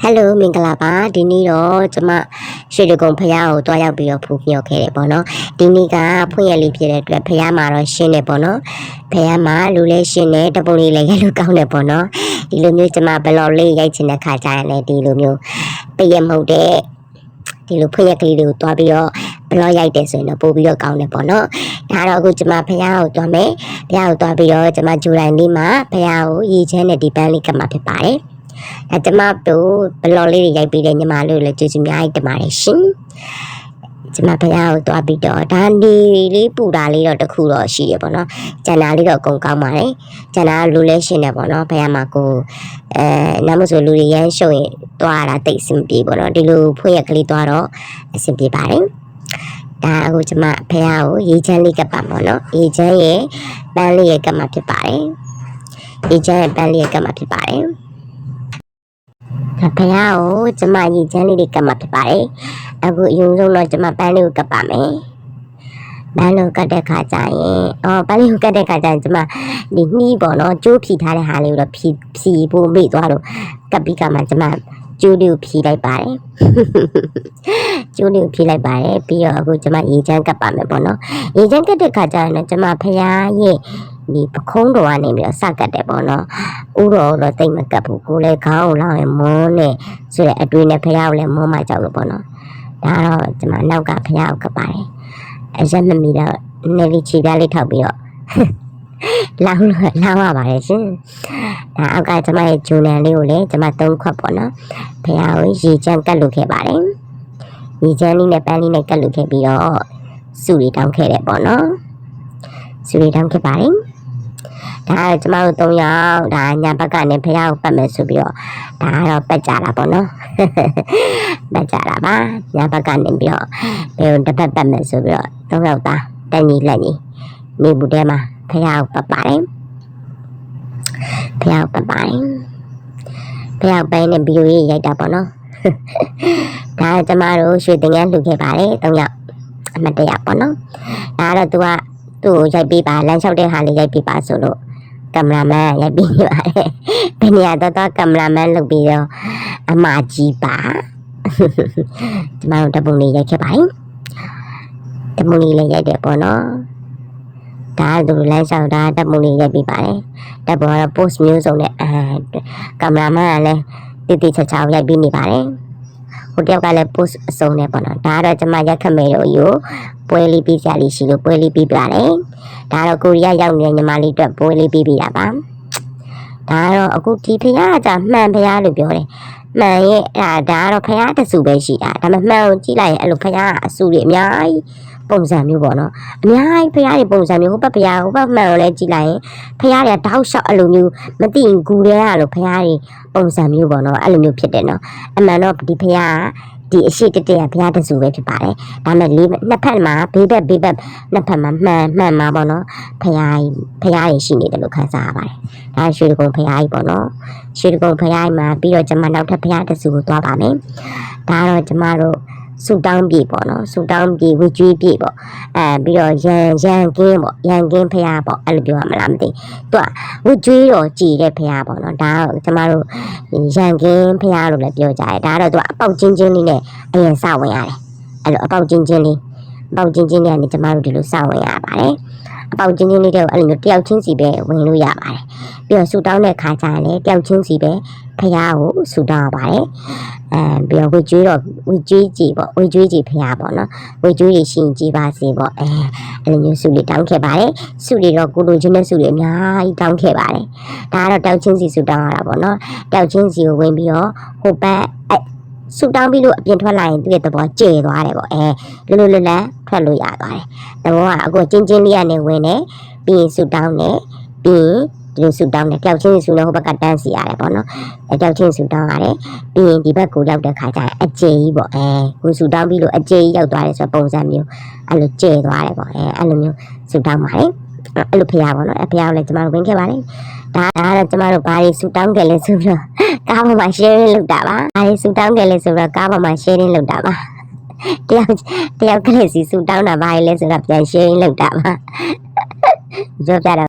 Hello မင်္ဂလာပါဒီနေ့တော့ကျမရွှေတကုံဖះကိုတွားရောက်ပြီးတော့ဖူးမြောက်ခဲ့တယ်ပေါ့နော်ဒီနေ့ကဖွင့်ရလေးဖြစ်တဲ့အတွက်ဖះမှာတော့ရှင်းတယ်ပေါ့နော်ဖះမှာလူလေးရှင်းတယ်တပုံလေးလည်းရလို့ကောင်းတယ်ပေါ့နော်ဒီလိုမျိုးကျမဘလော့လေးရိုက်ချင်တဲ့ခါကျရင်လည်းဒီလိုမျိုးပရမဟုတ်တဲ့ဒီလိုဖွင့်ရကလေးတွေကိုတွားပြီးတော့ဘလော့ရိုက်တယ်ဆိုရင်တော့ပို့ပြီးတော့ကောင်းတယ်ပေါ့နော်ဒါတော့အခုကျမဖះကိုတွားမယ်ဖះကိုတွားပြီးတော့ကျမဂျူလိုင်လေးမှာဖះကိုရေချမ်းတဲ့ဒီပန်းလေးကမှဖြစ်ပါတယ်ကျမတို့ဘလော့လေးတွေရိုက်ပြီးတဲ့ညီမလေးကိုလည်းကျေးဇူးများကြီးတင်ပါတယ်ရှင်ကျမဖះကိုတွားပြီးတော့ဒါနေလေးပူတာလေးတော့တခုတော့ရှိရပေါ့နော်ကျန်တာလေးတော့အကုန်ကောင်းပါတယ်ကျန်တာလူလဲရှင်တယ်ပေါ့နော်ဖះမှာကိုနောက်မဆိုလူတွေရမ်းရှုံရင်တွားတာတိတ်အဆင်ပြေပေါ့နော်ဒီလိုဖွင့်ရကလေးတွားတော့အဆင်ပြေပါတယ်ဒါအခုကျမဖះကိုရေချမ်းလေးကပ်ပါပေါ့နော်ရေချမ်းရဲ့ပန်းလေးရဲ့ကပ်မှာဖြစ်ပါတယ်ရေချမ်းရဲ့ပန်းလေးရဲ့ကပ်မှာဖြစ်ပါတယ်ဖះကိုကျမရေချမ်းလေးတွေကပ်မှာဖြစ်ပါတယ်အခုအရင်ဆုံးတော့ကျမပန်းလေးကိုကပ်ပါမယ်ပန်းလေးကိုကပ်တဲ့ခါကျရင်ပန်းလေးကိုကပ်တဲ့ခါကျရင်ကျမဒီနှီးပေါ့နော်ကျိုးဖြီထားတဲ့ဟာလေးကိုတော့ဖြီဖို့မေ့သွားတော့ကပ်ပြီးကမှကျမကျိုးလေးကိုဖြီလိုက်ပါတယ်ကျိုးလေးကိုဖြီလိုက်ပါတယ်ပြီးတော့အခုကျမရေချမ်းကပ်ပါမယ်ပေါ့နော်ရေချမ်းကပ်တဲ့ခါကျရင်တော့ကျမဖះရဲ့ဒီပခုံးတော်ကနေပြီးတော့စကတ်တယ်ပေါ့နော်ဥတော်တော့တိတ်မကတ်ဘူးကိုလည်းခေါင်းကိုလောက်ရင်မွန်းနဲ့ဆိုတဲ့အတွေ့နဲ့ဖះကိုလည်းမွန်းမှကြောက်လို့ပေါ့နော်ဒါတော့ကျွန်မနောက်ကဖះကိုကပ်ပါတယ်အရက်မမီတော့နေလီချီပြားလေးထောက်ပြီးတော့လောင်းရပါတယ်ရှင်ဒါအောက်ကကျွန်မရဲ့ဂျူနန်လေးကိုလည်းကျွန်မ3ခွက်ပေါ့နော်ဖះကိုရေချမ်းကတ်လို့ခဲ့ပါတယ်ရေချမ်းလေးနဲ့ပန်းလေးနဲ့ကတ်လို့ခဲ့ပြီးတော့စုရီတောင်းခဲ့တယ်ပေါ့နော်စုရီတောင်းခဲ့ပါတယ်ဒါကျမတို့3ယောက်ဒါညာဘက်ကနေဖះကိုပတ်မယ်ဆိုပြီးတော့ဒါကတော့ပတ်ကြတာပေါ့နော်ပတ်ကြတာပါညာဘက်ကနေပြီးတော့ဘယ်တစ်ပတ်ပတ်မယ်ဆိုပြီးတော့3ယောက်သားတက်ညီလက်ညီနေဘူးတဲမှာဖះကိုပတ်ပါတယ်ဖះကိုပတ်ပါတယ်ဖះကိုပိုင်းနဲ့ဗီဒီယိုရေးရိုက်တာပေါ့နော်ဒါကျမတို့ရွှေတင်ငန်းလှူခဲ့ပါတယ်3ယောက်အမတ်တရပေါ့နော်ဒါတော့သူ့ကိုရိုက်ပေးပါလမ်းလျှောက်တဲ့ဟာလေးရိုက်ပေးပါဆိုလို့ကင်မရာမန်ရိုက်ပေးနေပါတယ်ဘယ်နေရာတော့ကင်မရာမန်လုပ်ပြီးတော့အမကြီးပါကျမတို့တပုံလေးရိုက်ခဲ့ပါတယ်တပုံလေးလည်းရိုက်တယ်ပေါ့နော်ဒါသူလမ်းလျှောက်တာတပုံလေးရိုက်ပေးပါတယ်တပုံကတော့ post မျိုးစုံနဲ့ကင်မရာမန်ကလည်းတိချာချာရိုက်ပေးနေပါတယ်ဟိုတယောက်ကလည်း post အစုံနဲ့ပေါ့နော်ဒါကတော့ကျမရက်ခမဲတို့ယူပွဲလေးပြီးကြလိရှိလို့ပွဲလေးပြီးပြတယ်ဒါတော့ကိုရီးယားရောက်နေတဲ့ညီမလေးအတွက်ပွဲလေးပြီးပြတာပါဒါတော့အခုဒီဖះကမှန်ဖះလို့ပြောတယ်မှန်ရဲ့ဒါကတော့ဖះတဆူပဲရှိတာဒါပေမဲ့မှန်ကိုကြည့်လိုက်ရင်အဲ့လိုဖះအဆူတွေအများကြီးပုံစံမျိုးပေါ့နော်အများကြီးဖះတွေပုံစံမျိုးဟိုဘက်ဖះဟိုဘက်မှန်ကိုလည်းကြည့်လိုက်ရင်ဖះတွေကတောက်လျှောက်အဲ့လိုမျိုးမသိရင်ဂူထဲကလို့ဖះတွေပုံစံမျိုးပေါ့နော်အဲ့လိုမျိုးဖြစ်တယ်နော်အမှန်တော့ဒီဖះဒီအရှိတတရဘုရားတဆူပဲဖြစ်ပါတယ်ဒါမဲ့နှစ်ဖက်မှာဘေးဘက်နှစ်ဖက်မှာမှန်မှာပေါ့နော်ဘုရားကြီးရှိနေတယ်လို့ခန်းစားရပါတယ်ဒါရွှေတကုံဘုရားကြီးပေါ့နော်ရွှေတကုံဘုရားကြီးမှာပြီးတော့ကျွန်မနောက်ထပ်ဘုရားတဆူကိုသွားပါမယ်ဒါတော့ကျွန်မတို့ဆူတောင်းပြေပေါ့နော်ဆူတောင်းပြေဝကျွေးပြေပေါ့ပြီးတော့ရန်ကင်းပေါ့ရန်ကင်းဖះပေါ့အဲ့လိုပြောရမလားမသိသူကဝကျွေးတော့ကြည်တဲ့ဖះပေါ့နော်ဒါတော့ကျမတို့ရန်ကင်းဖះလို့လည်းပြောကြတယ်ဒါတော့သူကအပေါက်ချင်းလေးနဲ့အရင်စဝင်ရတယ်အဲ့လိုအပေါက်ချင်းလေးနဲ့ကျမတို့ဒီလိုစဝင်ရပါတယ်အပေါက်ချင်းလေးတွေကိုအဲ့လိုတယောက်ချင်းစီပဲဝင်လို့ရပါတယ်ပြီးတော့ဆူတောင်းတဲ့ခါကျရင်လည်းတယောက်ချင်းစီပဲဖះကိုဆူတောင်းရပါတယ်ပြီးတော့ဝကျွေးကြည်ပေါ့ဝကျွေးကြည်ဖះပေါ့နော်ဝကျွေးရှင်ကြည်ပါစေပေါ့အဲ့လိုမျိုးစုလေးတောင်းခဲ့ပါတယ်စုလေးတော့ကိုလိုချင်တဲ့စုလေးအများကြီးတောင်းခဲ့ပါတယ်ဒါကတော့တောက်ချင်းစီစုတောင်းရတာပေါ့နော်တောက်ချင်းစီကိုဝင်ပြီးတော့ဟိုဘက်ဆူတောင်းပြီးလို့အပြင်ထွက်လာရင်သူ့ရဲ့သဘောကျဲသွားတယ်ပေါ့လွတ်လပ်ထွက်လို့ရသွားတယ်သဘောကအခုချင်းလေးကနေဝင်တယ်ပြီးရင်ဆူတောင်းတယ်ပြီးရင်ဒီလိုဆူတောင်းတယ်တယောက်ချင်းဆူလို့ဟိုဘက်ကတန်းစီရတယ်ပေါ့နော်တယောက်ချင်းဆူတောင်းရတယ်ပြီးရင်ဒီဘက်ကိုရောက်တဲ့ခါကျရင်အကျယ်ကြီးပေါ့ကိုဆူတောင်းပြီးလို့အကျယ်ကြီးရောက်သွားတယ်ဆိုတော့ပုံစံမျိုးအဲ့လိုကျဲသွားတယ်ပေါ့အဲ့လိုမျိုးဆူတောင်းပါတယ်အဲ့လိုဖះပေါ့နော်ဖះကိုလည်းကျမတို့ဝင်ခဲ့ပါတယ်ဒါကတော့ကျမတို့ဘာတွေဆူတောင်းကြလဲဆိုပြီးတော့ကားပေါ်မှာ sharing လုပ်တာပါဘာတွေဆူတောင်းကြလဲဆိုတော့ကားပေါ်မှာ sharing လုပ်တာပါတယောက်ကလေးစီဆူတောင်းတာဘာလဲဆိုတော့ပြန် sharing လုပ်တာပါပြောပြတာ